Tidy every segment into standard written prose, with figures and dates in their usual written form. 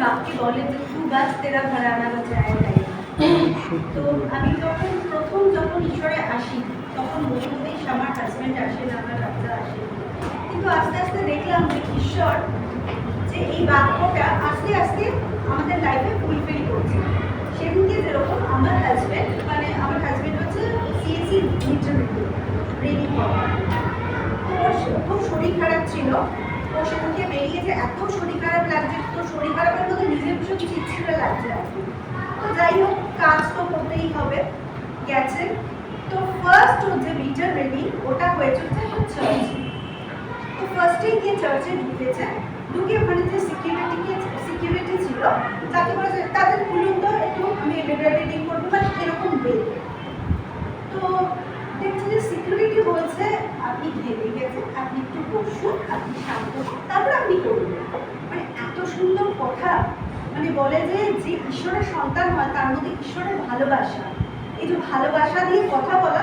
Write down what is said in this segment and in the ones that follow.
বাক্যে বলে যে তু বাস তেরা ঘরানা বাজায় নাই। তো আমি যখন ঈশ্বরে আসি তখন মনে মনেই আমার হাজব্যান্ড আসেন, আমার বাচ্চা আসেন, কিন্তু আস্তে আস্তে দেখলাম যে ঈশ্বর যে এই বাক্যটা আস্তে আস্তে আমাদের লাইফে ফুলফিল করছে। সেদিনকে যেরকম আমার হাজব্যান্ড হচ্ছে সিএসসি ইন্টারভিউ ট্রেনিং করা, তো ওর খুব শরীর খারাপ ছিল। ও সেদিনকে বেরিয়েছে, এত শরীর খারাপ লাগছে, তো শরীর খারাপের মধ্যে নিজের ভীষণ চিড়চিড়ে লাগছে আর কি। তো যাই হোক, কাজ তো করতেই হবে, গেছে। তো ফার্স্ট যে মিটার রেডি ওটা হয়েছে হচ্ছে তো ফার্স্টেই গিয়ে চার্চে ঢুকেছে, ঢুকে ওখানে যে সিকিউরিটি ছিল তাকে বলেছে তাদের খুলুন তো একটু, আমি রিডিং করবো, মানে এরকম বের। তো দেখছি যে সিকিউরিটি বলছে আপনি ভেবে গেছেন, আপনি একটু বসুন, আপনি শান্ত, তারপর আপনি করবেন। মানে এত সুন্দর কথা, মানে বলে যে যে ঈশ্বরের সন্তান হয় তার মধ্যে ঈশ্বরের ভালোবাসা, এই যে ভালোবাসা দিয়ে কথা বলা,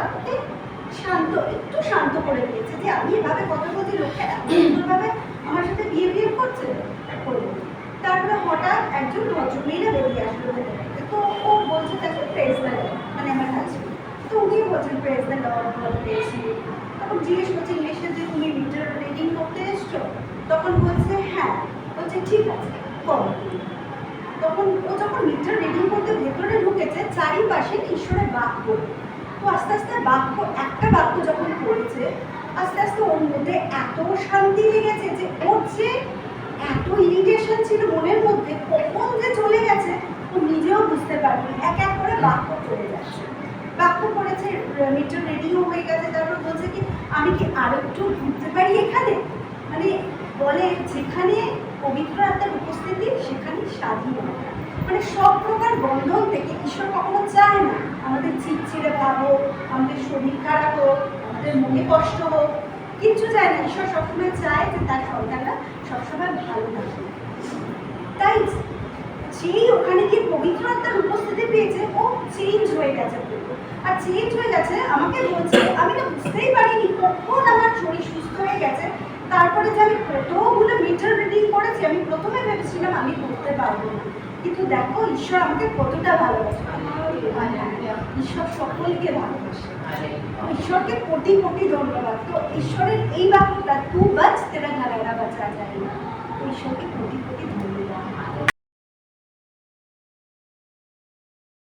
একটু শান্ত করে দিয়েছে যে আমি এভাবে কথা বলছি, লোকটা এত সুন্দরভাবে আমার সাথে বিহেভিয়ার করছে। তারপরে হঠাৎ একজন ভদ্রমেয়েরা বেরিয়ে আসলো, তো ও বলছে তাকে প্রেজ দ্য লর্ড, মানে আমার হাজবেন্ড। তো উনি বলছেন প্রেজ দ্য লর্ড, ভালো পেয়েছি। তখন জিজ্ঞেস করছে ইংলিশে যে তুমি মিটার রিডিং করতে এসছো? তখন বলছে হ্যাঁ। বলছে ঠিক আছে করো। তখন ও যখন মিটার রিডিং করতে ভেতরে ঢুকেছে, চারিপাশে ঈশ্বরের বাক্য। তো আস্তে আস্তে একটা বাক্য যখন পড়েছে, আস্তে আস্তে ওর মধ্যে এত শান্তি লেগেছে যে ওর যে এত ইরিটেশন ছিল মনের মধ্যে, কখন যে চলে গেছে ও নিজেও বুঝতে পারবে। এক এক করে বাক্য চলে যাচ্ছে, বাক্য পড়েছে, মিটার রেডিও হয়ে গেছে। তারপর বলছে কি আমি কি আরো একটু ঘুরতে পারি এখানে? মানে বলে যেখানে পবিত্র আত্মার উপস্থিতি সেখানে স্বাধীনতা। মানে সব প্রকার বন্ধন থেকে ঈশ্বর কখনো চায় না আমাদের চিড়চিড়ে ভাব হোক, আমাদের শরীর খারাপ হোক, আমাদের মনে কষ্ট হোক, কিচ্ছু চায় না। ঈশ্বর সবসময় চায় যে তার সন্তানরা সবসময় ভালো থাকে। তাই যেই ওখানে গিয়ে পবিত্র আত্মার উপস্থিতি পেয়েছে, ও চেঞ্জ হয়ে গেছে। আর চেঞ্জ হয়ে গেছে, আমাকে বলছে আমি তো বুঝতেই পারিনি কখন আমার শরীর সুস্থ হয়ে গেছে। তারপরে যে আমি কতগুলো মিটার রিডিং করেছি, আমি প্রথমে ভেবেছিলাম আমি করতে পারবো না, কিন্তু দেখো ঈশ্বর আমাকে কতটা ভালোবাসে। ঈশ্বর সকলকে ভালোবাসে, ঈশ্বরকে কোটি কোটি ধন্যবাদ। তো ঈশ্বরের এই বাক্যটা তু বাচ তেরা ঘরানা বাঁচা যায় না, ঈশ্বরকে কোটি কোটি ধন্যবাদ।